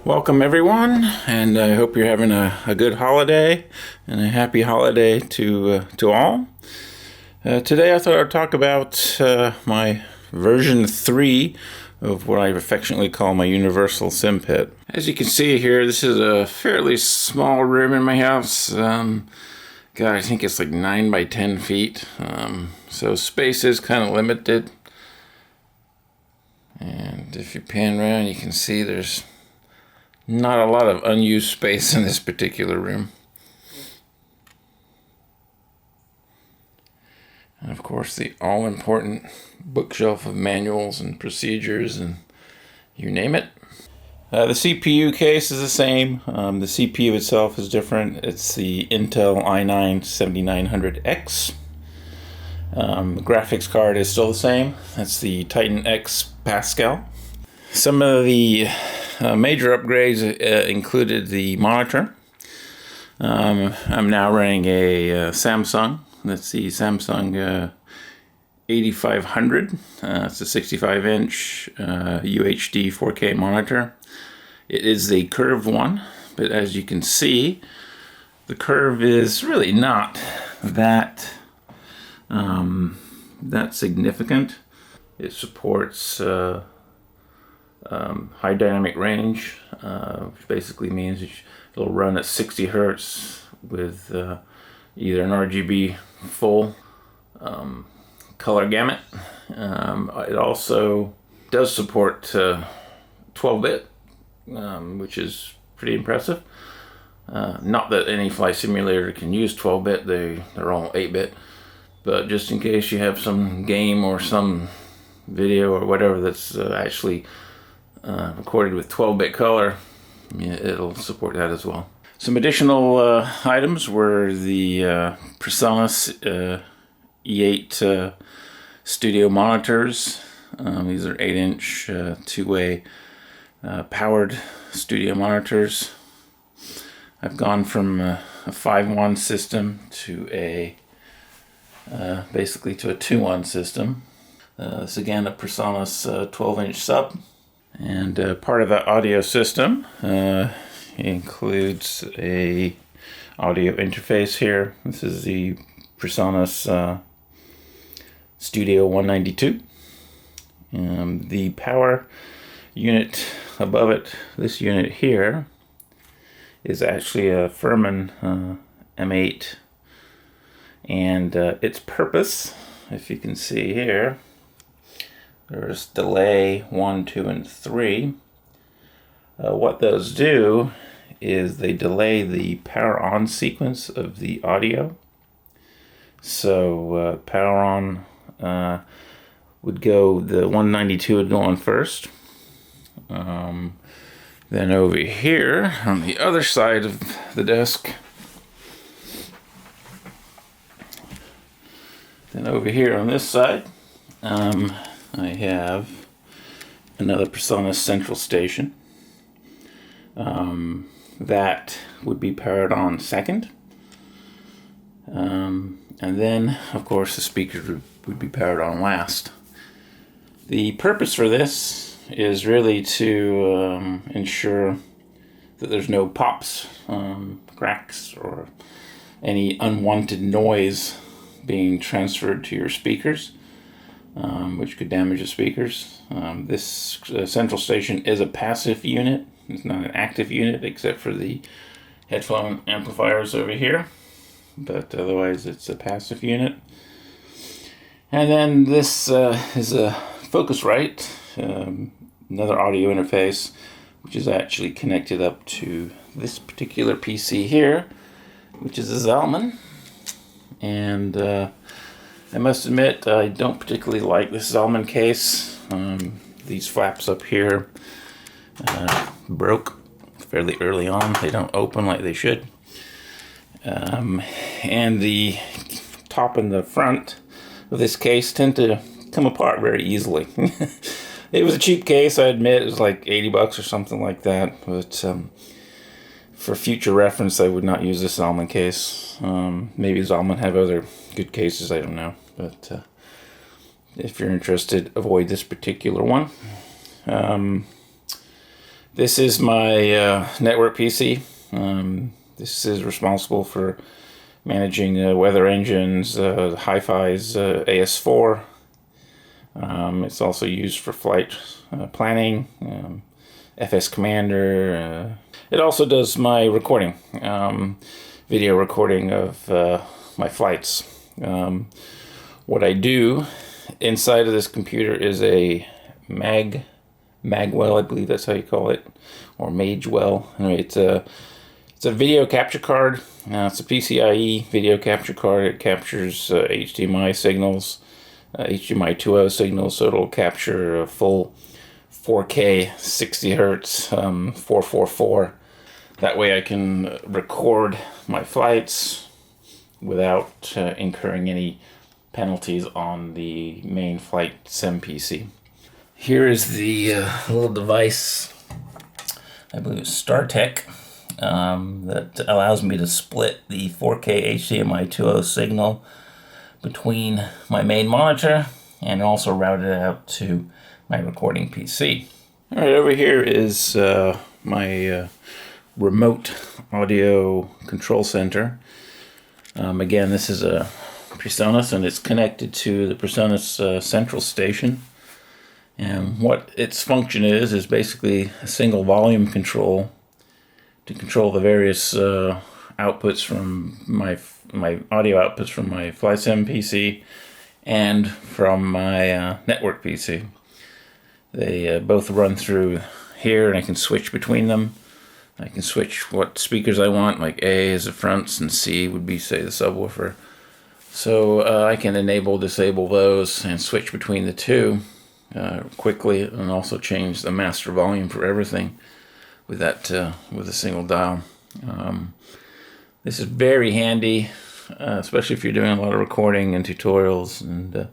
Welcome everyone, and I hope you're having a good holiday and a happy holiday to all. Today I thought I'd talk about my version 3 of what I affectionately call my universal SimPit. As you can see here, this is a fairly small room in my house. God, I think it's like 9 by 10 feet, so space is kind of limited. And if you pan around, you can see there's not a lot of unused space in this particular room. And of course, the all-important bookshelf of manuals and procedures and you name it. The CPU case is the same. The CPU itself is different. It's the Intel i9-7900X. The graphics card is still the same. That's the Titan X Pascal. Some of the major upgrades included the monitor. I'm now running a Samsung. That's the Samsung 8500. It's a 65-inch UHD 4K monitor. It is the curved one, but as you can see, the curve is really not that significant. It supports high dynamic range, which basically means it'll run at 60 hertz with either an RGB full color gamut. It also does support 12-bit, which is pretty impressive. Not that any flight simulator can use 12-bit, they're all 8-bit, but just in case you have some game or some video or whatever that's actually recorded with 12-bit color, it'll support that as well. Some additional items were the PreSonus E8 studio monitors. These are 8-inch two-way powered studio monitors. I've gone from a 5-1 system to basically to a 2-1 system. This again a PreSonus 12-inch sub. And part of that audio system includes a audio interface here. This is the PreSonus Studio 192. The power unit above it, this unit here, is actually a Furman M8. And its purpose, if you can see here, there's delay 1, 2, and 3. What those do is they delay the power on sequence of the audio. So power on would go, the 192 would go on first. Then over here on the other side of the desk, then over here on this side, I have another PreSonus central station that would be powered on second, and then of course the speakers would be powered on last. The purpose for this is really to ensure that there's no pops, cracks, or any unwanted noise being transferred to your speakers, which could damage the speakers. This central station is a passive unit. It's not an active unit except for the headphone amplifiers over here, but otherwise it's a passive unit. And then this is a Focusrite, another audio interface, which is actually connected up to this particular PC here, which is a Zalman. And I must admit, I don't particularly like this Zalman case. These flaps up here broke fairly early on. They don't open like they should. And the top and the front of this case tend to come apart very easily. It was a cheap case, I admit. It was like 80 bucks or something like that. But for future reference, I would not use this Zalman case. Maybe Zalman have other good cases, I don't know. But if you're interested, avoid this particular one. This is my network PC. This is responsible for managing weather engines, Hi-Fi's AS4. It's also used for flight planning, FS Commander. It also does my recording, video recording of my flights. What I do inside of this computer is a Magwell, I believe that's how you call it, or Magewell. Anyway, it's a video capture card. It's a PCIe video capture card. It captures HDMI signals, HDMI 2.0 signals, so it'll capture a full 4K 60 hertz 444. That way I can record my flights without incurring any penalties on the main flight sim PC. Here is the little device, I believe it's StarTech, that allows me to split the 4K HDMI 2.0 signal between my main monitor and also route it out to my recording PC. All right, over here is my remote audio control center. Again, this is a PreSonus, and it's connected to the PreSonus central station. And what its function is basically a single volume control to control the various outputs from my audio outputs from my FlySim PC and from my network PC. They both run through here, and I can switch between them. I can switch what speakers I want, like A is the fronts and C would be, say, the subwoofer. So I can enable, disable those and switch between the two quickly, and also change the master volume for everything with that with a single dial. This is very handy, especially if you're doing a lot of recording and tutorials and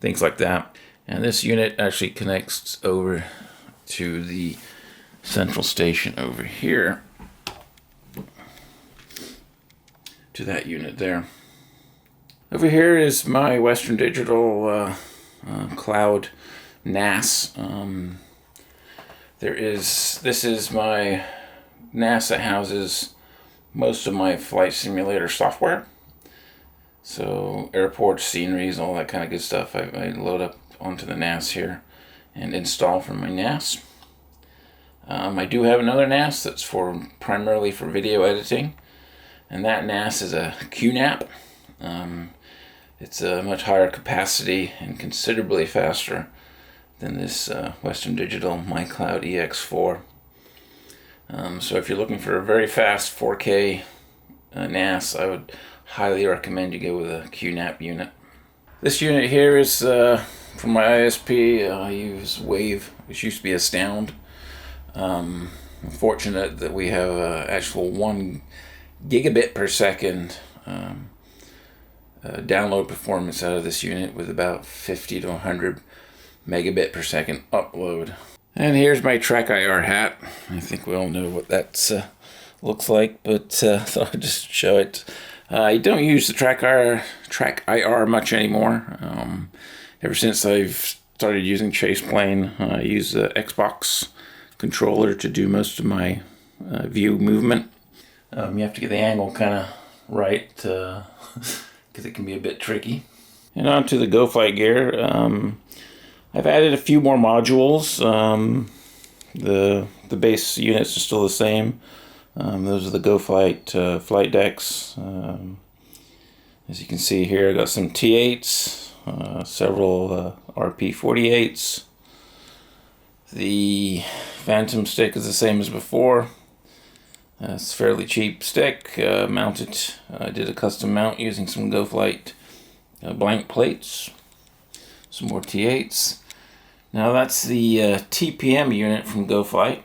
things like that. And this unit actually connects over to the central station over here, to that unit there. Over here is my Western Digital cloud Nass. This is my Nass that houses most of my flight simulator software. So airports, sceneries, all that kind of good stuff I load up onto the Nass here and install from my Nass. I do have another Nass that's primarily for video editing, and that Nass is a QNAP. It's a much higher capacity and considerably faster than this Western Digital MyCloud EX4. So if you're looking for a very fast 4K Nass, I would highly recommend you go with a QNAP unit. This unit here is from my ISP. I use Wave, which used to be Astound. I'm fortunate that we have actual 1 gigabit per second download performance out of this unit, with about 50 to 100 megabit per second upload. And here's my TrackIR hat. I think we all know what that looks like, but thought I'd just show it. I don't use the TrackIR much anymore. Ever since I've started using Chaseplane, I use the Xbox controller to do most of my view movement. You have to get the angle kind of right because it can be a bit tricky. And on to the GoFlight gear. I've added a few more modules. The base units are still the same. Those are the GoFlight flight decks. As you can see here, I got some T8s, several RP48s. The Phantom stick is the same as before. It's a fairly cheap stick. Mounted. I did a custom mount using some GoFlight blank plates. Some more T8s. Now that's the TPM unit from GoFlight.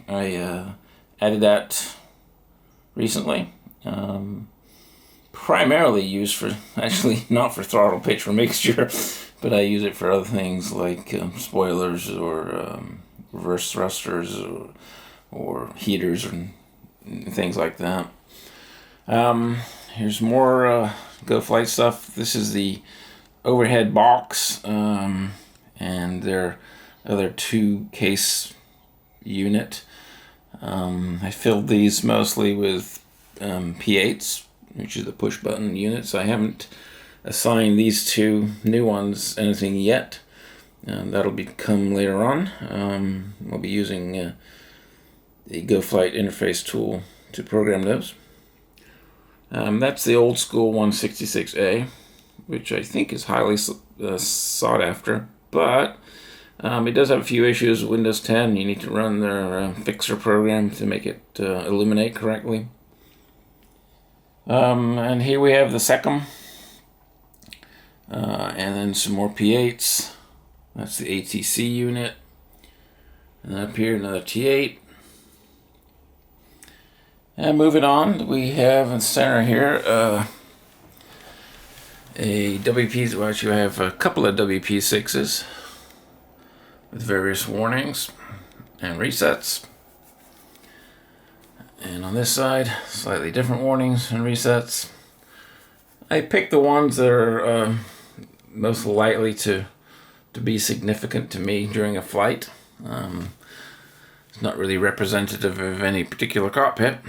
I added that recently. Primarily used for, actually not for throttle pitch or mixture, but I use it for other things like spoilers or reverse thrusters or heaters and things like that. Here's more GoFlight stuff. This is the overhead box, and their other 2 case unit. I filled these mostly with P8s, which is the push button units. I haven't assigned these two new ones anything yet. That'll become later on. We'll be using the GoFlight interface tool to program those. That's the old school 166A, which I think is highly sought after, but it does have a few issues with Windows 10. You need to run their fixer program to make it illuminate correctly. And here we have the SECM, and then some more P8s. That's the ATC unit. And up here, another T8. And moving on, we have in the center here a WP, well, actually I have a couple of WP6s with various warnings and resets. And on this side, slightly different warnings and resets. I picked the ones that are most likely to be significant to me during a flight. It's not really representative of any particular cockpit.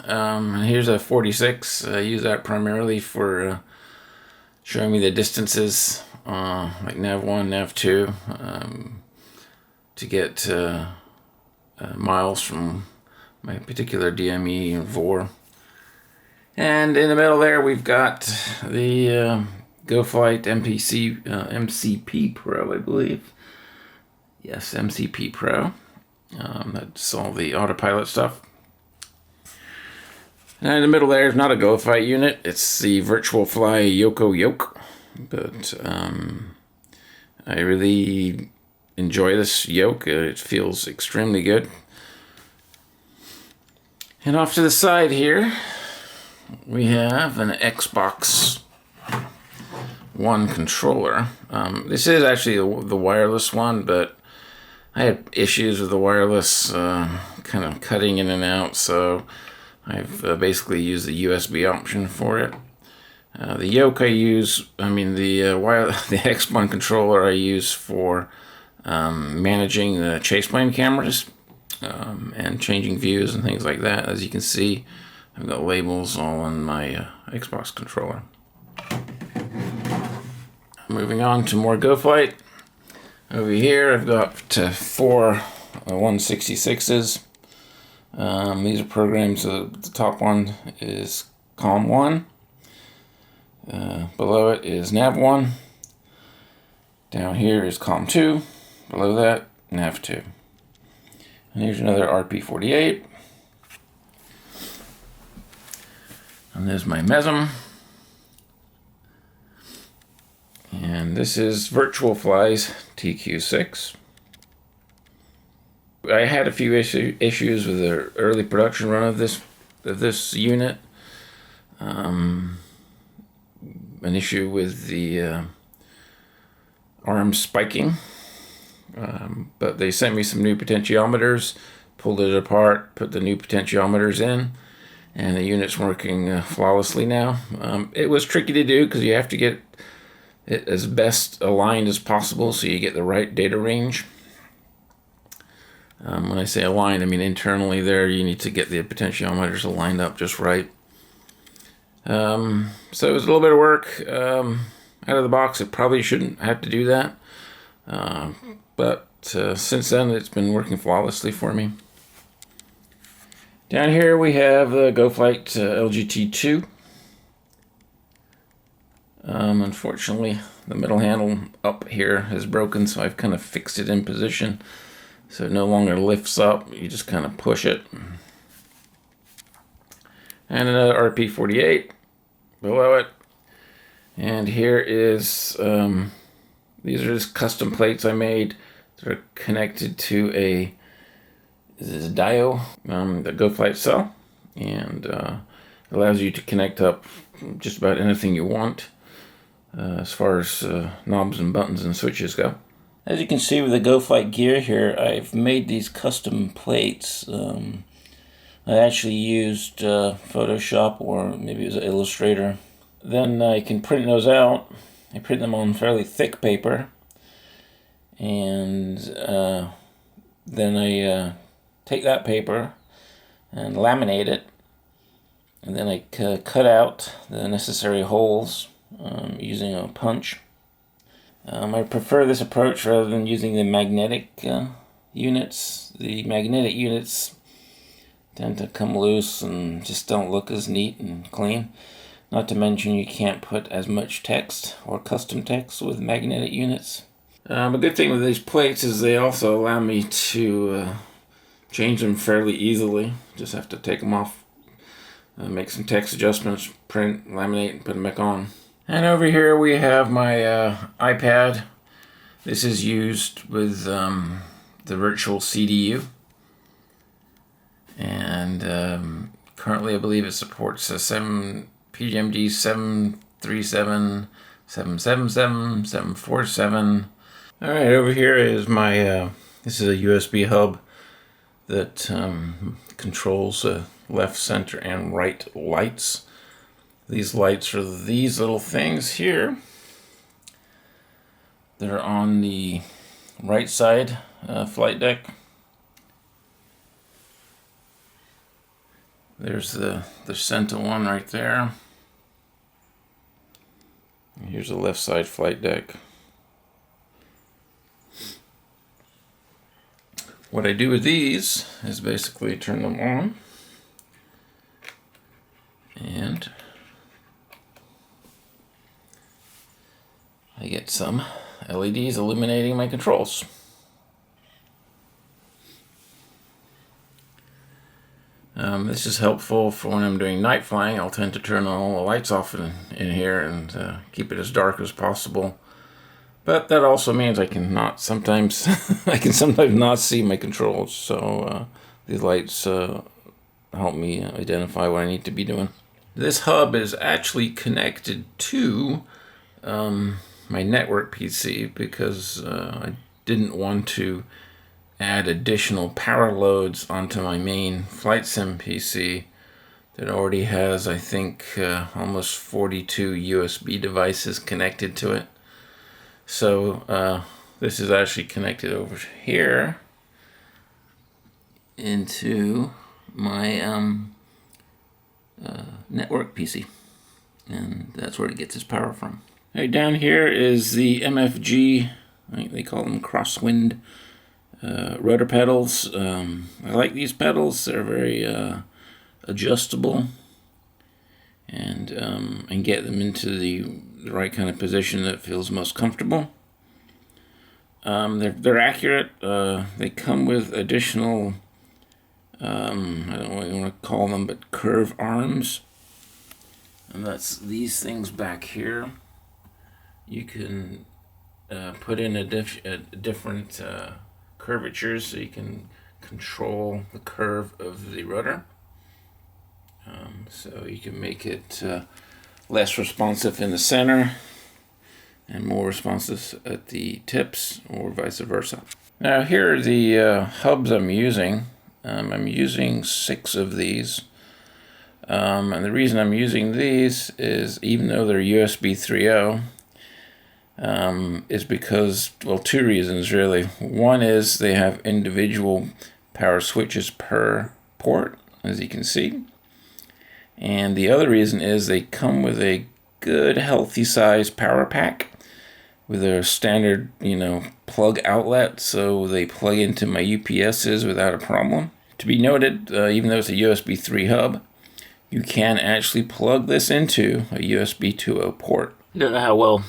Here's a 46. I use that primarily for showing me the distances, like nav1, nav2, to get miles from my particular DME and VOR. And in the middle there, we've got the GoFlight MCP Pro, I believe. Yes, MCP Pro. That's all the autopilot stuff. And in the middle there is not a GoFlight unit. It's the Virtual Fly Yoko Yoke. But I really enjoy this yoke. It feels extremely good. And off to the side here, we have an Xbox One controller. This is actually the wireless one, but I had issues with the wireless kind of cutting in and out, so I've basically used the USB option for it. The yoke I use, the X1 controller I use for managing the chaseplane cameras and changing views and things like that. As you can see, I've got labels all on my Xbox controller. Moving on to more GoFlight. Over here, I've got 4 166s. These are programs. The top one is COM1. Below it is nav1. Down here is COM2. Below that, nav2. And here's another RP48. And there's my MESM. And this is Virtual Fly's TQ6. I had a few issues with the early production run of this unit. An issue with the arms spiking. But they sent me some new potentiometers, pulled it apart, put the new potentiometers in, and the unit's working flawlessly now. It was tricky to do because you have to get it as best aligned as possible so you get the right data range. When I say aligned, I mean internally there, you need to get the potentiometers aligned up just right. So it was a little bit of work. Out of the box, it probably shouldn't have to do that. But since then, it's been working flawlessly for me. Down here we have the GoFlight LGT2. Unfortunately, the middle handle up here is broken, so I've kind of fixed it in position so it no longer lifts up. You just kind of push it. And another RP48 below it. And here is, these are just custom plates I made. They're connected to a diode, the GoFlight cell, and allows you to connect up just about anything you want as far as knobs and buttons and switches go. As you can see with the GoFlight gear here, I've made these custom plates. I actually used Photoshop, or maybe it was Illustrator. Then I can print those out. I print them on fairly thick paper, and then I take that paper and laminate it. And then I cut out the necessary holes using a punch. I prefer this approach rather than using the magnetic units. The magnetic units tend to come loose and just don't look as neat and clean. Not to mention you can't put as much text or custom text with magnetic units. A good thing with these plates is they also allow me to change them fairly easily. Just have to take them off, make some text adjustments, print, laminate, and put them back on. And over here we have my iPad. This is used with the virtual CDU. And currently I believe it supports a PGMD 737, 777, 747. Alright, over here is my, this is a USB hub that controls left, center, and right lights. These lights are these little things here. They're on the right side flight deck. There's the center one right there. And here's the left side flight deck. What I do with these is basically turn them on, and I get some LEDs illuminating my controls. This is helpful for when I'm doing night flying. I'll tend to turn all the lights off in here and keep it as dark as possible. But that also means I can sometimes not see my controls. So these lights help me identify what I need to be doing. This hub is actually connected to my network PC because I didn't want to add additional power loads onto my main flight sim PC that already has, I think, almost 42 USB devices connected to it. So this is actually connected over here into my network PC, and that's where it gets its power from. Right down here is the MFG, I think they call them Crosswind rotor pedals. I like these pedals. They're very adjustable, and get them into the right kind of position that feels most comfortable. They're accurate. They come with additional, I don't know what you want to call them, but curve arms. And that's these things back here. You can put in a different curvatures so you can control the curve of the rotor. So you can make it less responsive in the center and more responsive at the tips, or vice versa. Now here are the hubs I'm using. I'm using 6 of these. And the reason I'm using these is, even though they're USB 3.0, is because, well, 2 reasons really. One is they have individual power switches per port, as you can see. And the other reason is they come with a good healthy size power pack with a standard, plug outlet, so they plug into my UPSs without a problem. To be noted, even though it's a USB 3 hub, you can actually plug this into a USB 2.0 port. I don't know how well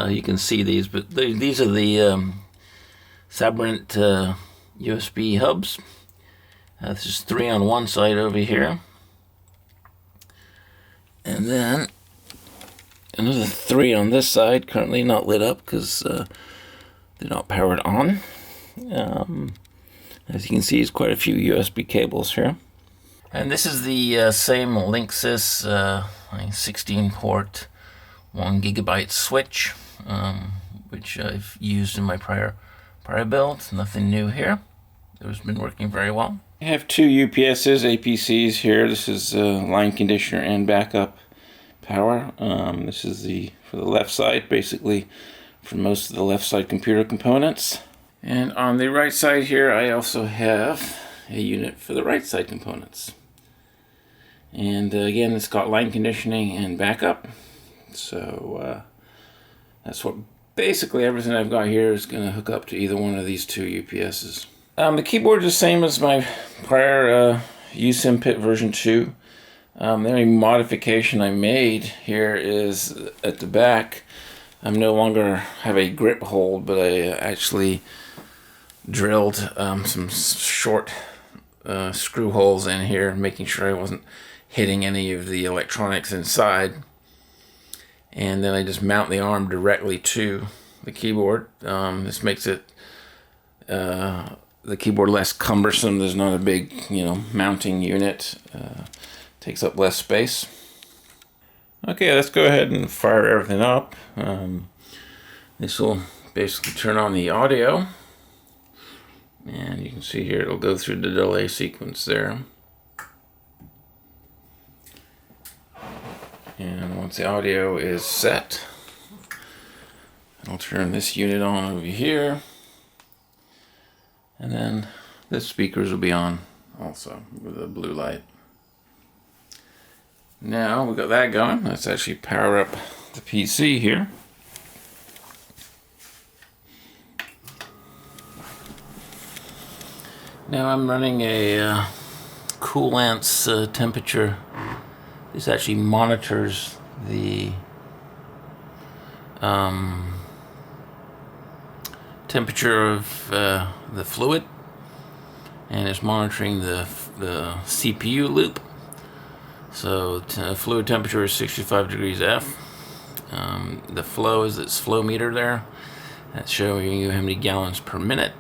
you can see these, but these are the Sabrent USB hubs. This is 3 on one side over here, and then another 3 on this side, currently not lit up because they're not powered on. As you can see, there's quite a few USB cables here. And this is the same Linksys 16-port 1 gigabyte switch, which I've used in my prior build. Nothing new here. It's been working very well. I have 2 UPSs, APCs here. This is line conditioner and backup power. This is for the left side, basically for most of the left side computer components. And on the right side here, I also have a unit for the right side components. And again, it's got line conditioning and backup. So that's what basically everything I've got here is going to hook up to either one of these two UPSs. The keyboard is the same as my prior SimPit version 2. The only modification I made here is at the back. I'm no longer have a grip hold, but I actually drilled some short screw holes in here, making sure I wasn't hitting any of the electronics inside. And then I just mount the arm directly to the keyboard. This makes it the keyboard less cumbersome. There's not a big, mounting unit. Takes up less space. Okay, let's go ahead and fire everything up. This will basically turn on the audio. And you can see here it'll go through the delay sequence there. And once the audio is set, I'll turn this unit on over here. And then the speakers will be on also with a blue light. Now we've got that going. Let's actually power up the PC here. Now I'm running a Coolant Temperature. This actually monitors the temperature of the fluid, and it's monitoring the CPU loop. So fluid temperature is 65 degrees F. The flow is its flow meter there. That's showing you how many gallons per minute.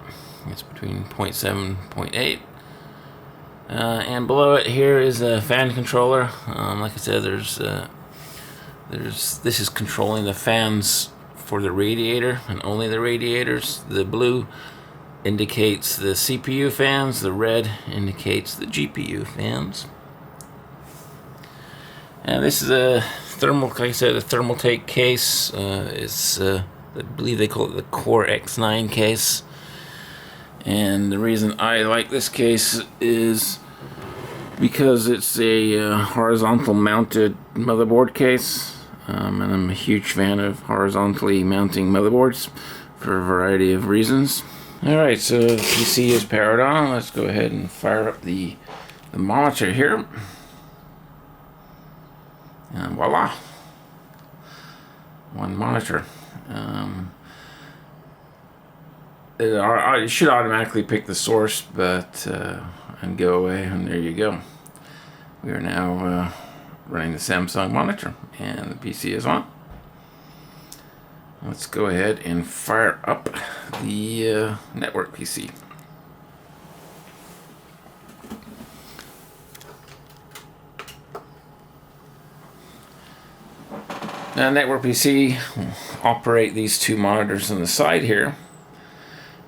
It's between 0.7 and 0.8. And below it here is a fan controller. Like I said, this is controlling the fans for the radiator and only the radiators. The blue indicates the CPU fans. The red indicates the GPU fans. And this is a thermal, like I said, a thermal take case. It's I believe they call it the Core X9 case. And the reason I like this case is because it's a horizontal mounted motherboard case. And I'm a huge fan of horizontally mounting motherboards for a variety of reasons. Alright, so the PC is powered on. Let's go ahead and fire up the monitor here. And voila! One monitor. It should automatically pick the source, but and go away, and there you go. We are now running the Samsung monitor, and the PC is on. Let's go ahead and fire up the network PC. Now, network PC will operate these two monitors on the side here.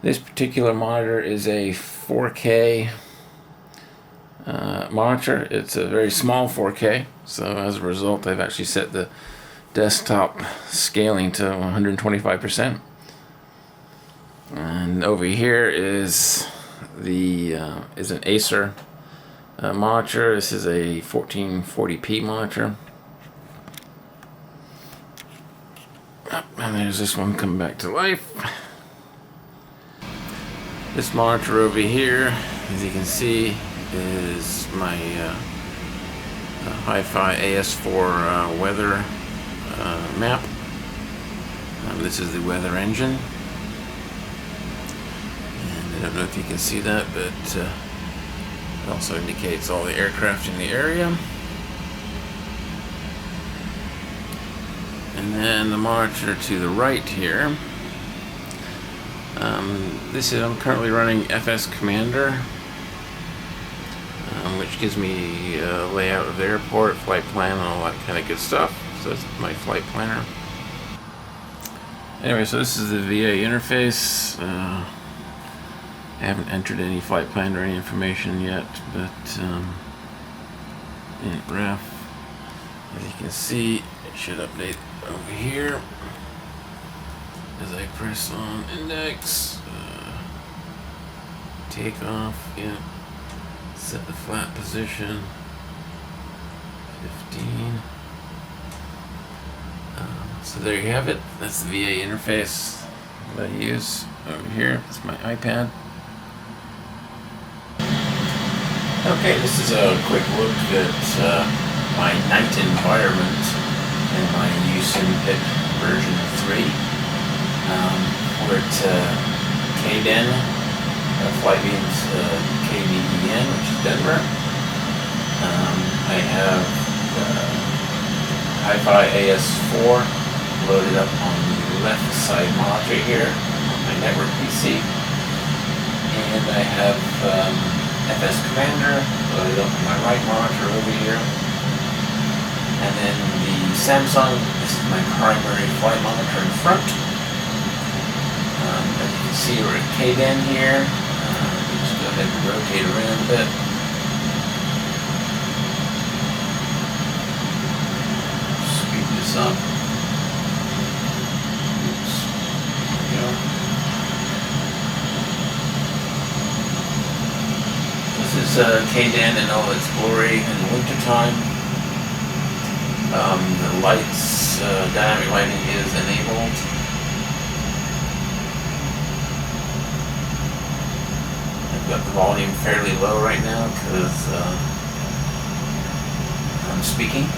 This particular monitor is a 4K monitor. It's a very small 4K, so as a result I've actually set the desktop scaling to 125%. And over here is an Acer monitor. This is a 1440p monitor. And there's this one coming back to life. This monitor over here, as you can see, is my Hi-Fi AS4 weather map. This is the weather engine. And I don't know if you can see that, but it also indicates all the aircraft in the area. And then the monitor to the right here. I'm currently running FS Commander, which gives me a layout of the airport, flight plan, and all that kind of good stuff. So that's my flight planner. Anyway, so this is the VA interface. I haven't entered any flight plan or any information yet, but in ref, as you can see, it should update over here as I press on index, take off, yeah, set the flat position, 16. So there you have it. That's the VA interface that I use over here. That's my iPad. Okay, this is a quick look at my night environment in my new SimPit version 3. We're at KDEN, Flybeam's KDEN, which is Denver. I have Hi-Fi AS4 loaded up on the left side monitor here on my network PC. And I have FS Commander loaded up on my right monitor over here. And then the Samsung, this is my primary flight monitor in front. As you can see, we're at KDEN here. Just go ahead and rotate around a bit. Speed this up. Oops. There we go. This is KDEN in all its glory in the wintertime. The lights, dynamic lighting is enabled. I've got the volume fairly low right now because I'm speaking.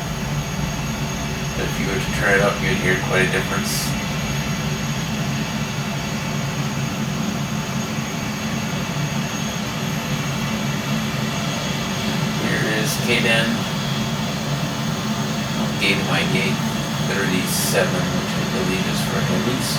But if you were to turn it up, you'd hear quite a difference. Here is KDEN. Gate my gate 37, which I believe is for heavies.